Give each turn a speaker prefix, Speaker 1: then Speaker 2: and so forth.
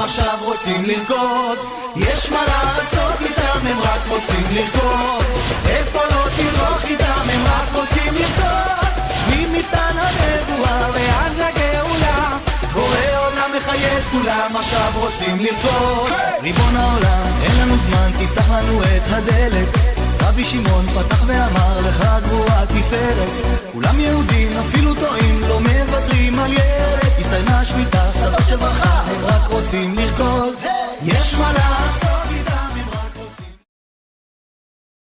Speaker 1: עכשיו רוצים לרקוד, יש מה לעשות איתם, הם רק רוצים לרקוד, איפה לא תלוך איתם, הם רק רוצים לרקוד, ממפתן הנבואה ועד לגאולה, בורא עולם מחיה כולם, עכשיו רוצים לרקוד. ריבון העולם, אין לנו זמן, תפתח לנו את הדלת. רבי שמעון פתח ואמר לך גבורה תפארת, כולם יהודים אפילו טועים, לא מוותרים על ילד. הסתיימה השמיטה, שדות של ברכה, הם רק רוצים לרקוד, יש מה לעשות